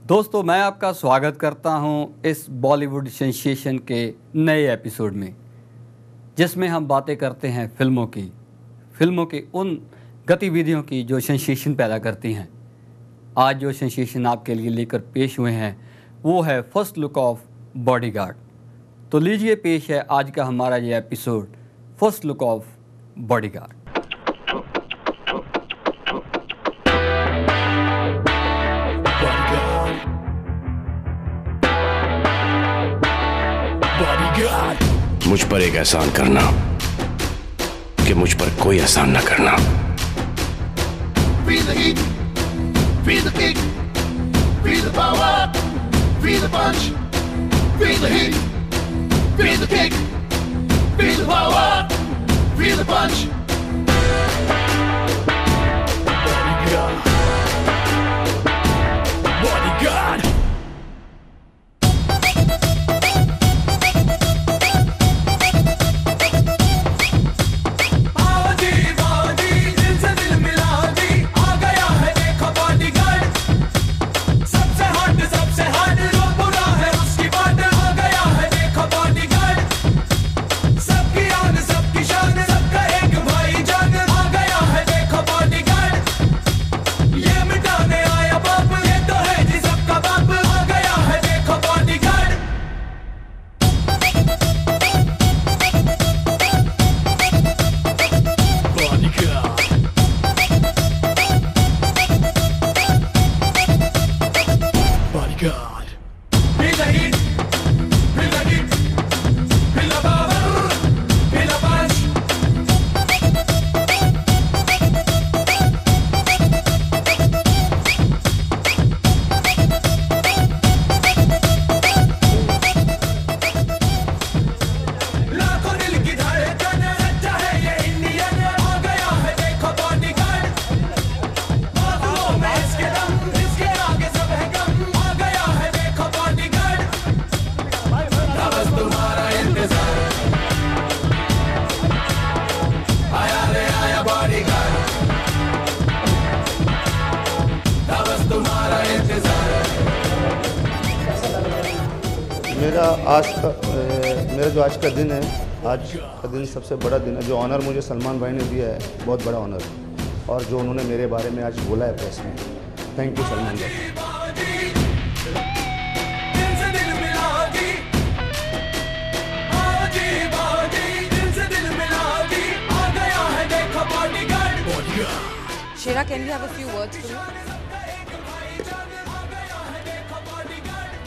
दोस्तों, मैं आपका स्वागत करता हूं इस बॉलीवुड सेंसेशन के नए एपिसोड में, जिसमें हम बातें करते हैं फिल्मों की उन गतिविधियों की जो सेंसेशन पैदा करती हैं। आज जो सेंसेशन आपके लिए लेकर पेश हुए हैं वो है फर्स्ट लुक ऑफ बॉडीगार्ड। तो लीजिए पेश है आज का हमारा ये episode, first look of bodyguard. मुझ पर एक एहसान करना कि मुझ पर कोई एहसान न करना। Feel the heat, feel the kick, feel the power, feel the punch. Feel the heat, feel the kick, feel the power, feel the punch. Bodyguard, bodyguard. मेरा जो आज का दिन है, आज का दिन सबसे बड़ा दिन है। जो ऑनर मुझे सलमान भाई ने दिया है, बहुत बड़ा ऑनर, और जो उन्होंने मेरे बारे में आज बोला है प्रेस में, थैंक यू सलमान भाई। Shira, can you have a few words for me?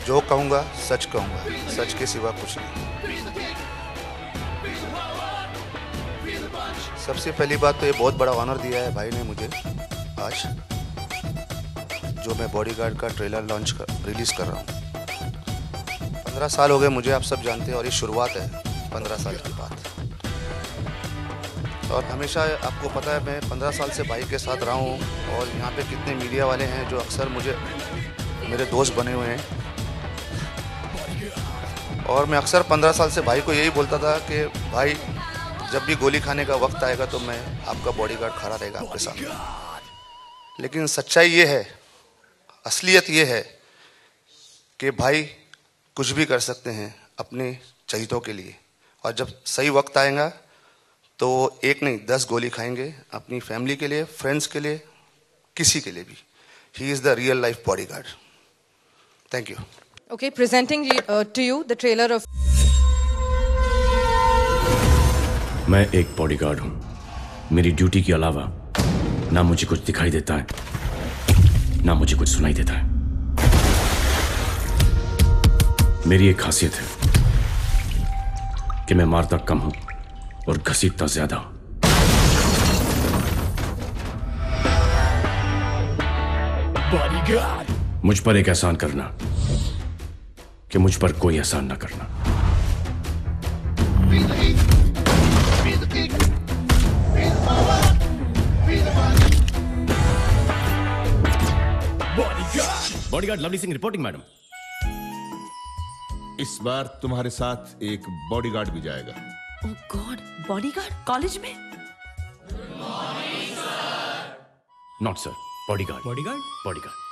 जो कहूँगा सच कहूँगा, सच के सिवा कुछ नहीं। सबसे पहली बात तो ये बहुत बड़ा ऑनर दिया है भाई ने मुझे आज, जो मैं बॉडीगार्ड का ट्रेलर रिलीज़ कर रहा हूँ। 15 साल हो गए मुझे, आप सब जानते हैं, और ये शुरुआत है 15 साल की बात। और हमेशा आपको पता है मैं 15 साल से भाई के साथ रहा हूँ, और यहाँ पे कितने मीडिया वाले हैं जो अक्सर मुझे मेरे दोस्त बने हुए हैं। और मैं अक्सर 15 साल से भाई को यही बोलता था कि भाई जब भी गोली खाने का वक्त आएगा तो मैं आपका बॉडीगार्ड खड़ा रहेगा आपके साथ। लेकिन सच्चाई ये है, असलियत ये है कि भाई कुछ भी कर सकते हैं अपने चहितों के लिए, और जब सही वक्त आएगा तो एक नहीं 10 गोली खाएंगे अपनी फैमिली के लिए, फ्रेंड्स के लिए, किसी के लिए भी। He is the real life bodyguard. Thank you. Okay, presenting to you the trailer of. मैं एक बॉडीगार्ड हूं। मेरी ड्यूटी के अलावा ना मुझे कुछ दिखाई देता है, ना मुझे कुछ सुनाई देता है। मेरी एक खासियत है कि मैं मारता कम हूं और घसीटता ज्यादा। Bodyguard. मुझ पर एक एहसान करना कि मुझ पर कोई एहसान ना करना। Feel the heat, feel the kick, feel the power, feel the punch. Bodyguard. Bodyguard lovely Singh reporting madam. इस बार तुम्हारे साथ एक बॉडीगार्ड भी जाएगा। ओह गॉड, बॉडीगार्ड कॉलेज में? Not sir, bodyguard. Bodyguard? Bodyguard.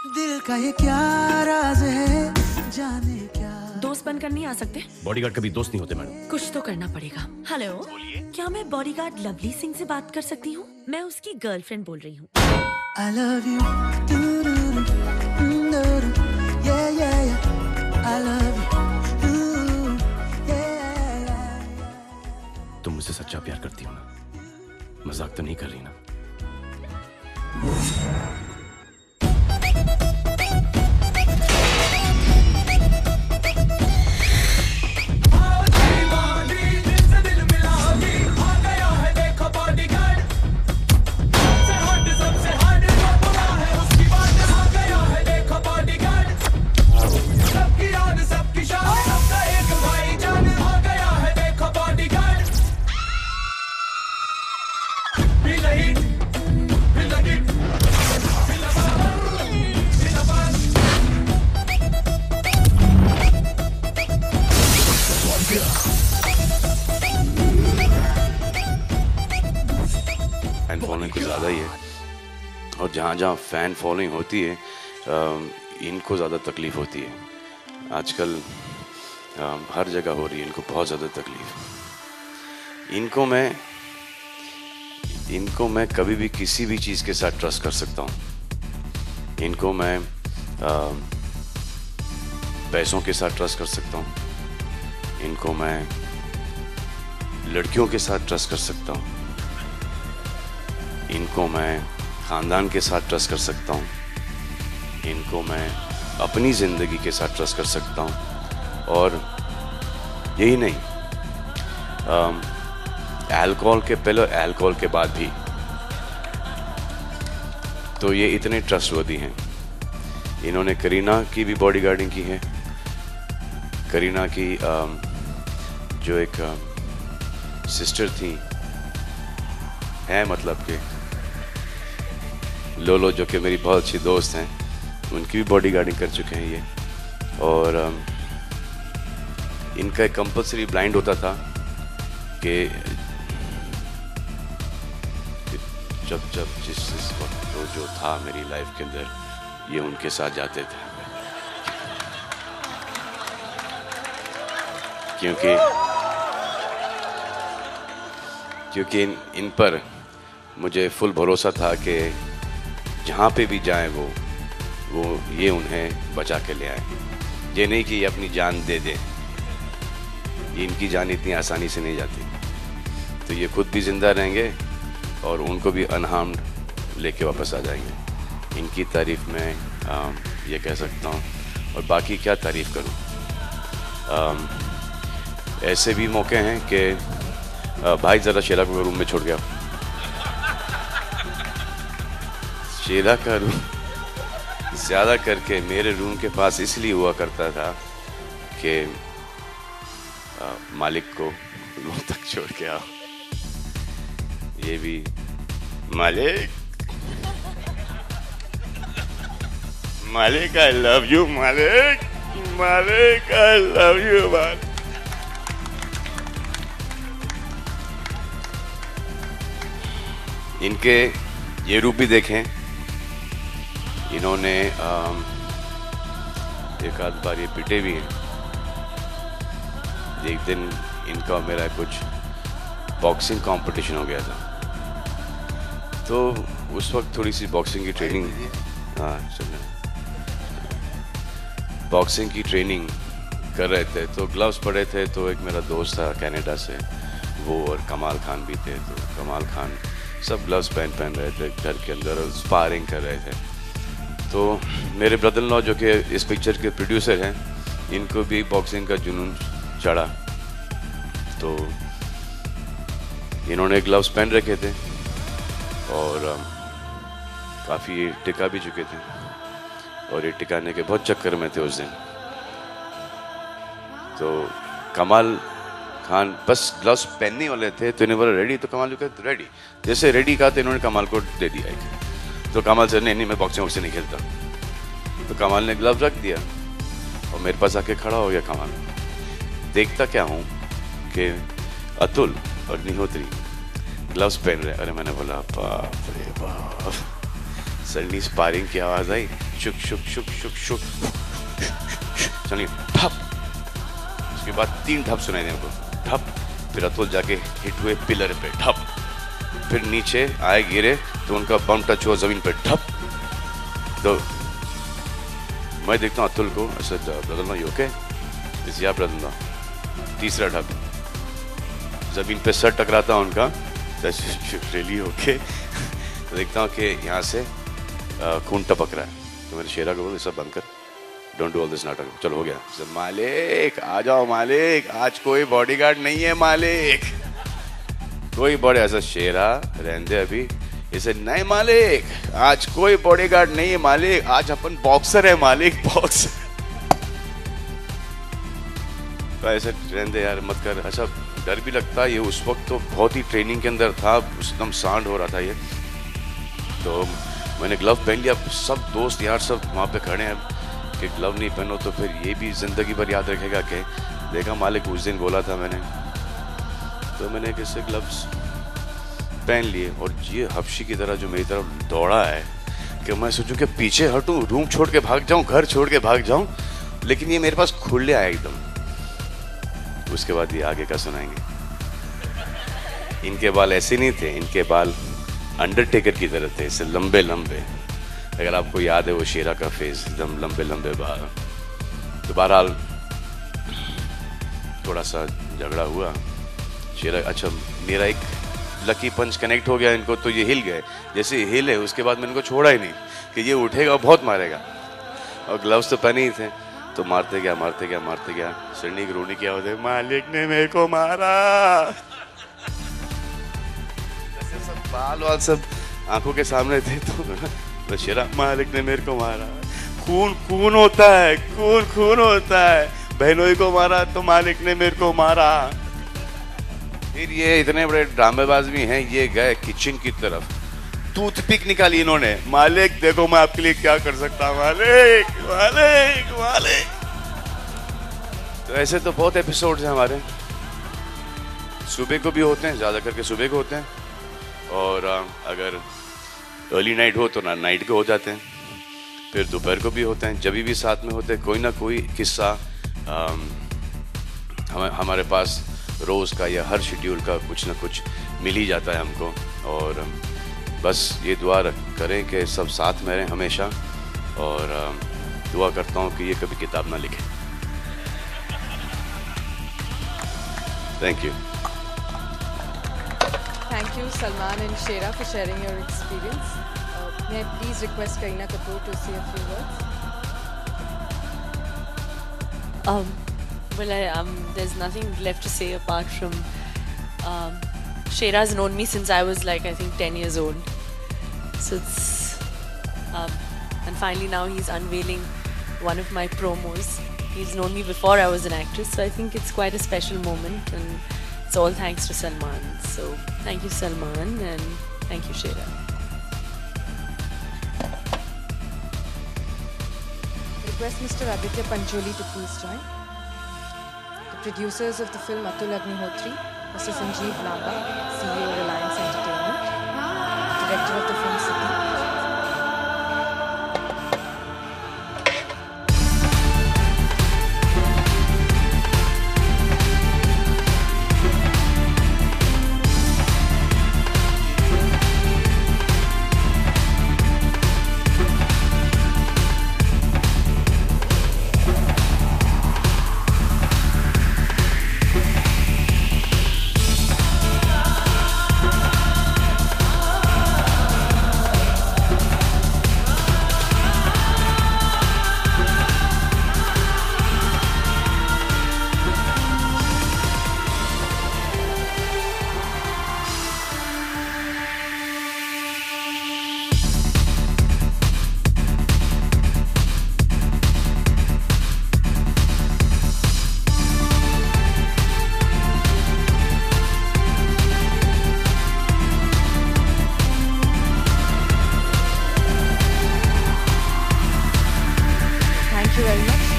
दिल का ये क्या राज है, जाने क्या। दोस्त बनकर नहीं आ सकते? बॉडीगार्ड कभी दोस्त नहीं होते मैडम। कुछ तो करना पड़ेगा। हेलो, क्या मैं बॉडीगार्ड लवली सिंह से बात कर सकती हूँ? मैं उसकी गर्लफ्रेंड बोल रही हूँ। I love you, yeah yeah yeah, I love you, yeah yeah। तुम मुझसे सच्चा प्यार करती हो ना? मजाक तो नहीं कर रही ना? फैन फॉलोइंग कुछ ज़्यादा ही है, और जहाँ जहाँ फैन फॉलोइंग होती है इनको ज़्यादा तकलीफ होती है। आजकल हर जगह हो रही है इनको बहुत ज़्यादा तकलीफ। इनको मैं कभी भी किसी भी चीज़ के साथ ट्रस्ट कर सकता हूँ। इनको मैं पैसों के साथ ट्रस्ट कर सकता हूँ, इनको मैं लड़कियों के साथ ट्रस्ट कर सकता हूँ, इनको मैं ख़ानदान के साथ ट्रस्ट कर सकता हूँ, इनको मैं अपनी ज़िंदगी के साथ ट्रस्ट कर सकता हूँ। और यही नहीं, अल्कोहल के पहले और अल्कोहल के बाद भी तो ये इतने ट्रस्टवर्दी हैं। इन्होंने करीना की भी बॉडीगार्डिंग की है। करीना की जो एक सिस्टर थी है, मतलब कि लोलो, जो कि मेरी बहुत अच्छी दोस्त हैं, उनकी भी बॉडीगार्डिंग कर चुके हैं ये। और इनका एक कंपल्सरी ब्लाइंड होता था कि जब जिस वक्त जो था मेरी लाइफ के अंदर, ये उनके साथ जाते थे, क्योंकि इन पर मुझे फुल भरोसा था कि जहाँ पे भी जाएं वो ये उन्हें बचा के ले आए। ये नहीं कि ये अपनी जान दे दें, ये इनकी जान इतनी आसानी से नहीं जाती। तो ये खुद भी ज़िंदा रहेंगे और उनको भी अनहार्म्ड लेके वापस आ जाएंगे। इनकी तारीफ़ मैं ये कह सकता हूँ, और बाकी क्या तारीफ़ करूँ। ऐसे भी मौके हैं कि भाई ज़रा शीला को रूम में छोड़ गया। शीला का रूम ज़्यादा करके मेरे रूम के पास इसलिए हुआ करता था कि मालिक को रूम तक छोड़ के आओ। ये भी मालिक मालिक आई लव यू, मालिक मालिक आई लव यू मालिक। इनके ये रूप भी देखें। इन्होंने एक आध बार ये पिटे भी हैं। एक दिन इनका मेरा कुछ बॉक्सिंग कंपटीशन हो गया था, तो उस वक्त थोड़ी सी बॉक्सिंग की ट्रेनिंग, बॉक्सिंग की ट्रेनिंग कर रहे थे। तो ग्लव्स पड़े थे, तो एक मेरा दोस्त था कनाडा से, वो और कमाल खान भी थे। तो कमाल खान सब ग्लव्स पहन रहे थे घर के अंदर और स्पारिंग कर रहे थे। तो मेरे ब्रदर इन लॉ जो कि इस पिक्चर के प्रोड्यूसर हैं, इनको भी बॉक्सिंग का जुनून चढ़ा। तो इन्होंने ग्लव्स पहन रखे थे और काफ़ी टिका भी चुके थे, और ये टिकाने के बहुत चक्कर में थे उस दिन। तो कमाल खान बस ग्लव्स पहनने वाले थे, तो इन्हें बोला रेडी, तो कमाल कहते रेडी। जैसे रेडी कहा तो इन्होंने कमाल को दे दिया एक। तो कमाल सर नहीं मैं बॉक्सिंग वॉक्सिंग नहीं खेलता। तो कमाल ने ग्लव रख दिया और मेरे पास आके खड़ा हो गया कमाल। देखता क्या हूँ कि अतुल और निहोत्री ग्लव्स पहन रहे। अरे मैंने बोला बाप रे बाप। सडनली स्पारिंग की आवाज़ आई, शुक शुक शुक शुक शुक, चलिए ठप। उसके बाद 3 ठप सुनाई दे हमको, ठप। फिर अतुल जाके हिट हुए पिलर पे, ठप। फिर नीचे आए गिरे तो उनका बम टच हुआ जमीन पे, ठप। तो मैं देखता हूँ अतुल को, ऐसा बदलना ही ओके, इस यहाँ बदलना। तीसरा ठप, जमीन पे सर टकराता हूँ उनका, रियली ओके। तो देखता हूँ कि यहाँ से खून टपक रहा है, तो मैंने शेरा को बोला सब बंद कर, डोंट डू ऑल दिस नाटक, चलो हो गया। सब मालिक आ जाओ मालिक, आज कोई बॉडीगार्ड नहीं है मालिक, कोई बड़े। ऐसा शेरा रहने दे अभी, इसे नहीं मालिक, आज कोई बॉडीगार्ड नहीं है मालिक, आज अपन बॉक्सर है मालिक, बॉक्सर। तो ऐसे रहने दे यार, मत कर। अच्छा डर भी लगता है, ये उस वक्त तो बहुत ही ट्रेनिंग के अंदर था, एकदम सांड हो रहा था ये। तो मैंने ग्लव पहन लिया, सब दोस्त यार सब वहाँ पे खड़े हैं कि ग्लव नहीं पहनो तो फिर ये भी ज़िंदगी भर याद रखेगा कि देखा मालिक उस दिन बोला था मैंने। तो मैंने किससे ग्लव्स पहन लिए, और ये हफ्शी की तरह जो मेरी तरफ दौड़ा है कि मैं सोचूं कि पीछे हटूं, रूम छोड़ के भाग जाऊं, घर छोड़ के भाग जाऊं, लेकिन ये मेरे पास खुले आया एकदम। उसके बाद ये आगे का सुनाएंगे। इनके बाल ऐसे नहीं थे, इनके बाल अंडरटेकर की तरह थे, ऐसे लंबे लंबे। अगर आपको याद है वो शेरा का फेस, एकदम लंबे लंबे बाल। तो बहरहाल थोड़ा सा झगड़ा हुआ, शेरा अच्छा मेरा एक लकी पंच कनेक्ट हो गया इनको, तो ये हिल गए। जैसे हिले उसके बाद मैंने इनको छोड़ा ही नहीं कि ये उठेगा बहुत मारेगा, और ग्लव्स तो पहने ही थे, तो मारते गया मारते गया मारते गया। सरनी की रोनी क्या होते, मालिक ने मेरे को मारा। सब बाल वाल सब आंखों के सामने थे, तो शेरा मालिक ने मेरे को मारा। खून खून होता है, खून खून होता है, बहनोई को मारा तो मालिक ने मेरे को मारा। फिर ये इतने बड़े ड्रामेबाज भी हैं, ये गए किचन की तरफ, टूथपिक निकाली इन्होंने, मालिक देखो मैं आपके लिए क्या कर सकता हूँ, मालिक मालिक मालिक। तो ऐसे तो बहुत एपिसोड्स हैं हमारे, सुबह को भी होते हैं, ज़्यादा करके सुबह को होते हैं, और अगर अर्ली नाइट हो तो नाइट को हो जाते हैं, फिर दोपहर को भी होते हैं। जब भी साथ में होते हैं कोई ना कोई किस्सा हमारे पास रोज़ का या हर शेड्यूल का कुछ ना कुछ मिल ही जाता है हमको। और बस ये दुआ करें कि सब साथ में रहें हमेशा, और दुआ करता हूँ कि ये कभी किताब ना लिखें। Thank you. Thank you, Salman and Shera, for sharing your experience. May I please request Kareena Kapoor to say a few words? Well, there's nothing left to say apart from Shera's known me since I was like I think 10 years old. So it's and finally now he's unveiling one of my promos. He's known me before I was an actress, so I think it's quite a special moment, and it's all thanks to Salman. So thank you, Salman, and thank you, Shera. Request Mr. Aditya Pancholi to please join. The producers of the film Atul Agnihotri, Mr. Sanjeev Lamba, CEO Reliance Entertainment, Director of the film City.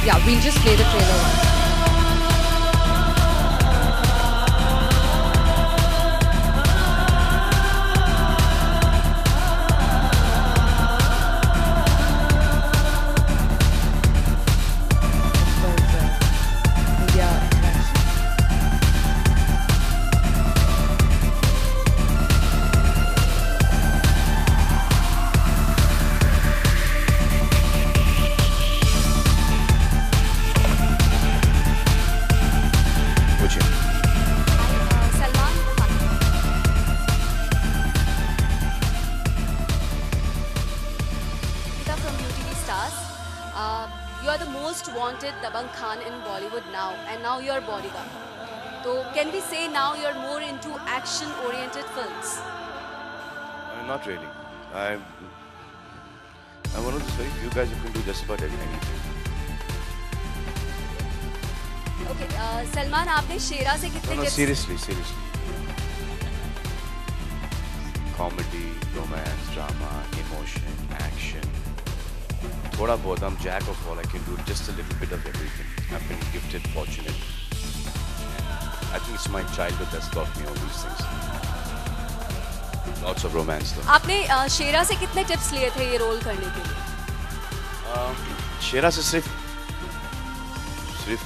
Yeah, we'll just play the trailer once. You are the most wanted Dabangg Khan in Bollywood now, and now you are bodyguard. So can we say now you are more into action-oriented films? Not really. I'm one of those very few guys who can do just about anything. Okay, Salman, आपने शेरा से कितने No, seriously. Comedy, romance, drama, emotion, action. थोड़ा बहुत, I'm jack of all. I can do just a little bit of everything. I've been gifted, fortunate. I think it's my childhood that's taught me all these things. Lots of romance though. आपने शेरा से कितने tips लिए थे ये role करने के लिए? शेरा से सिर्फ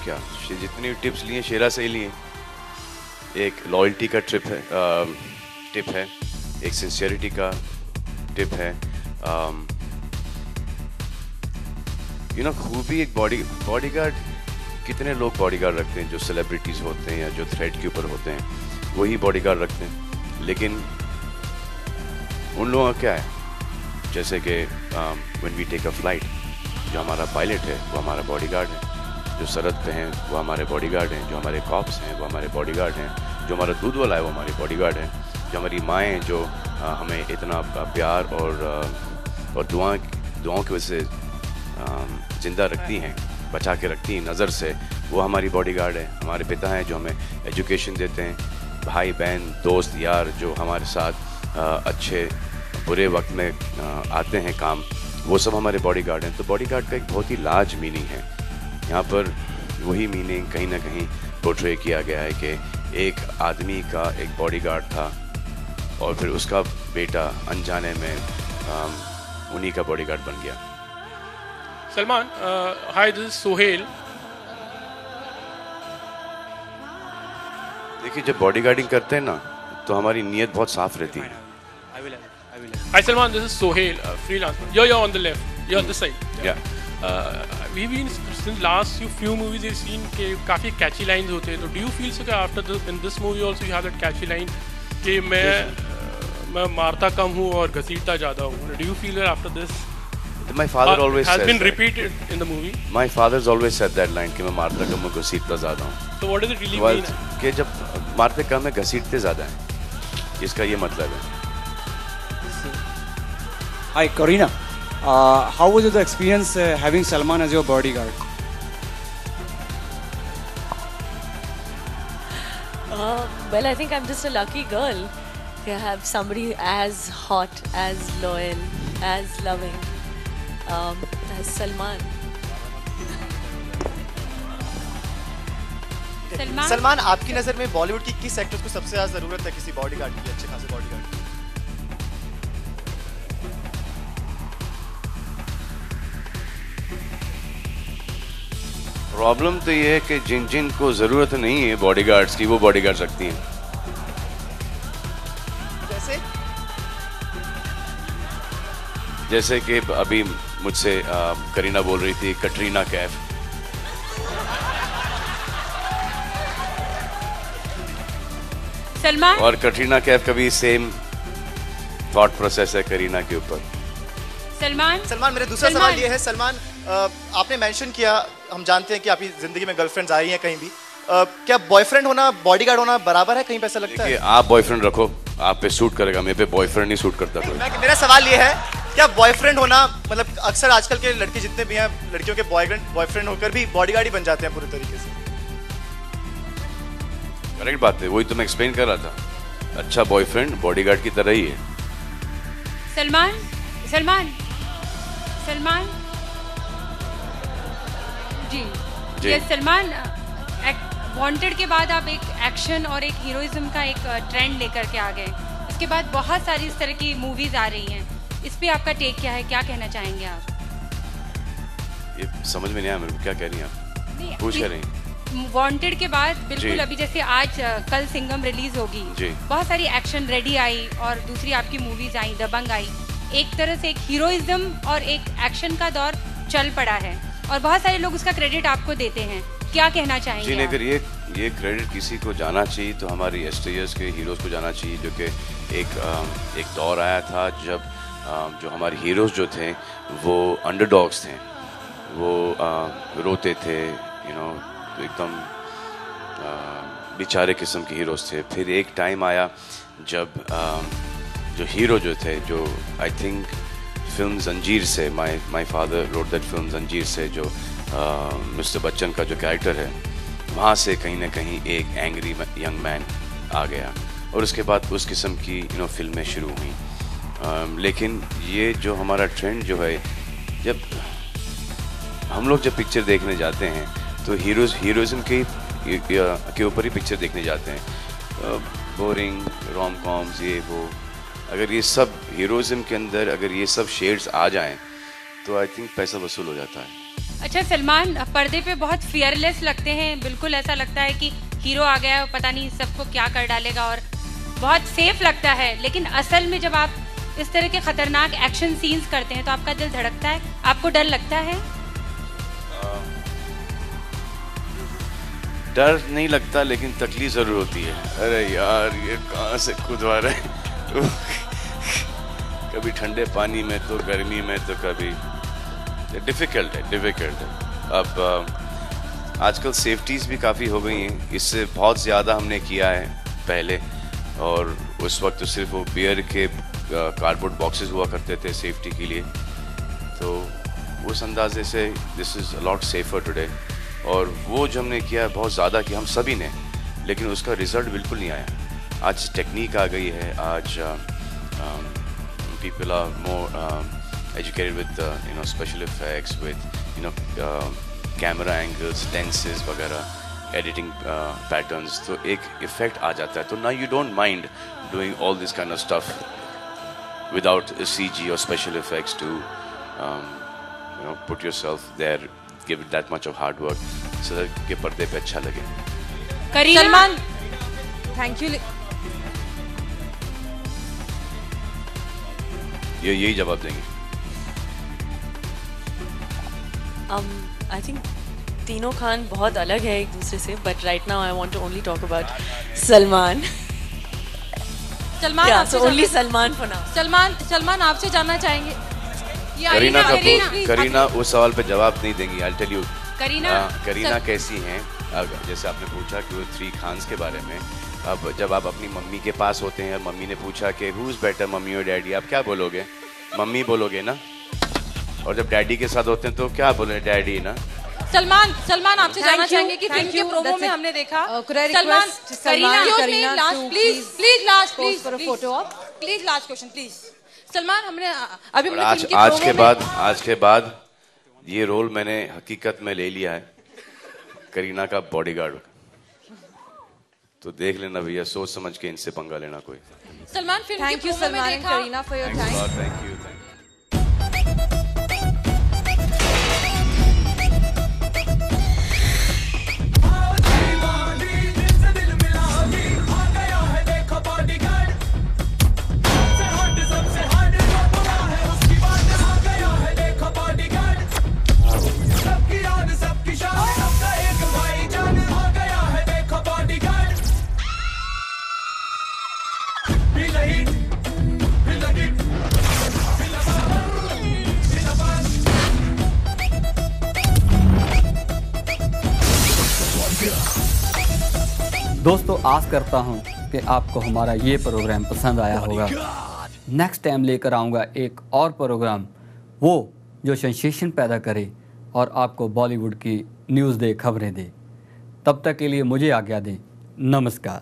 क्या? जितनी टिप्स लिए शेरा से ही लिए. एक लॉयल्टी का टिप है, एक सिंसियरिटी का टिप है. खूबी एक बॉडीगार्ड. कितने लोग बॉडीगार्ड रखते हैं जो सेलिब्रिटीज होते हैं या जो थ्रेड के ऊपर होते हैं, वही बॉडीगार्ड रखते हैं. लेकिन उन लोगों का क्या है, जैसे कि when we take a flight, जो हमारा पायलट है वो हमारा बॉडीगार्ड है, जो सरहद पे हैं वो हमारे बॉडीगार्ड हैं, जो हमारे कॉप्स हैं वो हमारे बॉडीगार्ड हैं, जो हमारा दूध वाला है वो हमारे बॉडीगार्ड हैं, जो हमारी माएँ जो हमें इतना प्यार और दुआओं की वजह से जिंदा रखती हैं, बचा के रखती हैं नज़र से, वो हमारी बॉडीगार्ड है. हमारे पिता हैं जो हमें एजुकेशन देते हैं, भाई बहन दोस्त यार जो हमारे साथ अच्छे बुरे वक्त में आते हैं काम, वो सब हमारे बॉडीगार्ड हैं. तो बॉडीगार्ड का एक बहुत ही लार्ज मीनिंग है. यहाँ पर वही मीनिंग कहीं ना कहीं पोर्ट्रे किया गया है कि एक आदमी का एक बॉडीगार्ड था और फिर उसका बेटा अनजाने में उन्हीं का बॉडीगार्ड बन गया. Salman, hi, this is Sohail. देखिए, जब बॉडीगार्डिंग करते हैं ना तो हमारी नीयत बहुत साफ रहती है. Hi Salman, this is Sohail, freelance. You're on the left. You're on this side. Yeah. We've been since last few movies we've seen कि काफी catchy lines होते हैं. तो do you feel so that after in this movie also you have that catchy line कि मैं मारता कम हूँ और घसीटता ज़्यादा हूँ? Do you feel that after this? My father always has says been that. repeated in the movie. My father's always said that line कि मैं मारता कम हूँ घसीटता ज़्यादा हूँ. So what does it really mean? कि जब मारते कम है घसीटते ज़्यादा हैं, इसका ये मतलब है. Hi Karina, how was the experience having Salman as your bodyguard? Well, I think I'm just a lucky girl to have somebody as hot, as loyal, as loving as Salman. Salman, आपकी नजर में बॉलीवुड की किस एक्ट्रेस को सबसे ज्यादा जरूरत है किसी बॉडीगार्ड की, अच्छे खासे बॉडीगार्ड की? प्रॉब्लम तो ये है कि जिन को जरूरत नहीं है बॉडीगार्ड्स की, वो बॉडीगार्ड रखती हैं. जैसे कि अभी मुझसे करीना बोल रही थी कटरीना कैफ. सलमान और कटरीना कैफ का भी सेम थॉट प्रोसेस है करीना के ऊपर. सलमान मेरा दूसरा सवाल ये है. सलमान, आपने मेंशन किया, हम जानते हैं कि आपकी जिंदगी में गर्लफ्रेंड्स आई हैं कहीं भी, क्या बॉयफ्रेंड होना बॉडीगार्ड होना बराबर है? कहीं पे ऐसा लगता है? आप बॉयफ्रेंड रखो, आप पे सूट करेगा, मेरे पे बॉयफ्रेंड नहीं सूट करता कोई. मेरा सवाल ये है, क्या बॉयफ्रेंड होना मतलब अक्सर आजकल के लड़के जितने भी हैं, लड़कियों के बॉयफ्रेंड होकर भी बॉडीगार्ड ही बन जाते हैं पूरे तरीके से? करेक्ट बात है, वही तो मैं एक्सप्लेन कर रहा था. अच्छा बॉयफ्रेंड बॉडीगार्ड की तरह ही है. सलमान जी. ये सलमान, वांटेड के बाद आप एक एक्शन और एक हीरोइज्म का एक ट्रेंड लेकर के आ गए. इसके बाद बहुत सारी इस तरह की मूवीज आ रही हैं. इस पे आपका टेक क्या है, क्या कहना चाहेंगे आप? ये समझ में नहीं आया मेरे को, क्या कह रही हैं आप? पूछ कर रही हैं. वांटेड के बाद बिल्कुल अभी जैसे आज कल सिंघम रिलीज होगी, बहुत सारी एक्शन रेडी आई और दूसरी आपकी मूवीज आई, दबंग आई. एक तरह से एक हीरोइज्म और एक एक्शन का दौर चल पड़ा है और बहुत सारे लोग उसका क्रेडिट आपको देते हैं. क्या कहना चाहेंगे? जी, अगर ये क्रेडिट किसी को जाना चाहिए तो हमारी एस्टर्स के हीरोज़ को जाना चाहिए, जो कि एक दौर आया था जब जो हमारे हीरोज़ जो थे वो अंडरडॉग्स थे वो रोते थे, तो एकदम बेचारे किस्म के हीरोज़ थे। फिर एक टाइम आया जब जो हीरो जो थे, जो आई थिंक फिल्म जंजीर से, my father road that film जंजीर से, जो मिस्टर बच्चन का जो कैरेक्टर है, वहाँ से कहीं ना कहीं एक एंग्री यंग मैन आ गया और उसके बाद उस किस्म की फिल्में शुरू हुई। लेकिन ये जो हमारा ट्रेंड जो है, जब हम लोग जब पिक्चर देखने जाते हैं तो हीरोइज्म के ऊपर ही पिक्चर देखने जाते हैं। बोरिंग रोम कॉम्स, ये वो, अगर ये सब हीरोइज्म के अंदर अगर ये सब शेड्स आ जाएं तो आई थिंक पैसा वसूल हो जाता है। अच्छा सलमान, पर्दे पे बहुत फियरलेस लगते हैं, बिल्कुल ऐसा लगता है कि हीरो आ गया है, पता नहीं सबको क्या कर डालेगा, और बहुत सेफ लगता है। लेकिन असल में जब आप इस तरह के खतरनाक एक्शन सीन्स करते हैं तो आपका दिल धड़कता है, आपको डर लगता है? डर नहीं लगता, लेकिन तकलीफ ज़रूर होती है। अरे यार, ये कहाँ से कूदवा रहे हैं कभी ठंडे पानी में तो गर्मी में, तो कभी डिफ़िकल्ट है। अब आजकल सेफ्टीज़ भी काफ़ी हो गई हैं, इससे बहुत ज़्यादा हमने किया है पहले, और उस वक्त तो सिर्फ वो बियर के कार्डबोर्ड बॉक्सेस हुआ करते थे सेफ्टी के लिए, तो उस अंदाजे से this is a lot safer today. और वो जो हमने किया है बहुत ज़्यादा किया हम सभी ने, लेकिन उसका रिज़ल्ट बिल्कुल नहीं आया। आज टेक्निक आ गई है, आज people are more educated with special effects, with camera angles, lenses वगैरह, editing patterns, तो एक effect आ जाता है। तो now you don't mind doing all this kind of stuff without a CG or special effects to put yourself there, give it that much of hard work so that के पर्दे पे अच्छा लगे। Kareena, Salman, thank you. यही जवाब देंगे। I think तीनों खान बहुत अलग है एक दूसरे से, but right now I want to only talk about Salman. Salman, yeah, so only Salman for now। Salman आपसे जानना चाहेंगे। करीना उस सवाल पे जवाब नहीं देंगी। I'll tell you। करीना कैसी हैं? जैसे आपने पूछा कि वो 3 खान्स के बारे में, अब जब आप अपनी मम्मी के पास होते हैं, मम्मी ने पूछा कि हु इज़ बेटर, मम्मी और डैडी, आप क्या बोलोगे? मम्मी बोलोगे ना। और जब डैडी के साथ होते हैं तो क्या बोले? डैडी ना। सलमान आपसे जानना चाहेंगे कि फिल्म के प्रोमो में हमने देखा Salman, Kareena, last question please. Salman, हमने अभी आज के बाद ये रोल मैंने हकीकत में ले लिया है, करीना का बॉडीगार्ड। तो देख लेना भैया, सोच समझ के इनसे पंगा लेना कोई। सलमान, फिल्म के प्रोमो में देखा। Kareena for your time. Thank you. दोस्तों, आस करता हूं कि आपको हमारा ये प्रोग्राम पसंद आया होगा। नेक्स्ट टाइम लेकर आऊँगा एक और प्रोग्राम, वो जो सेंसेशन पैदा करे और आपको बॉलीवुड की न्यूज़ दे, खबरें दे। तब तक के लिए मुझे आज्ञा दें। नमस्कार।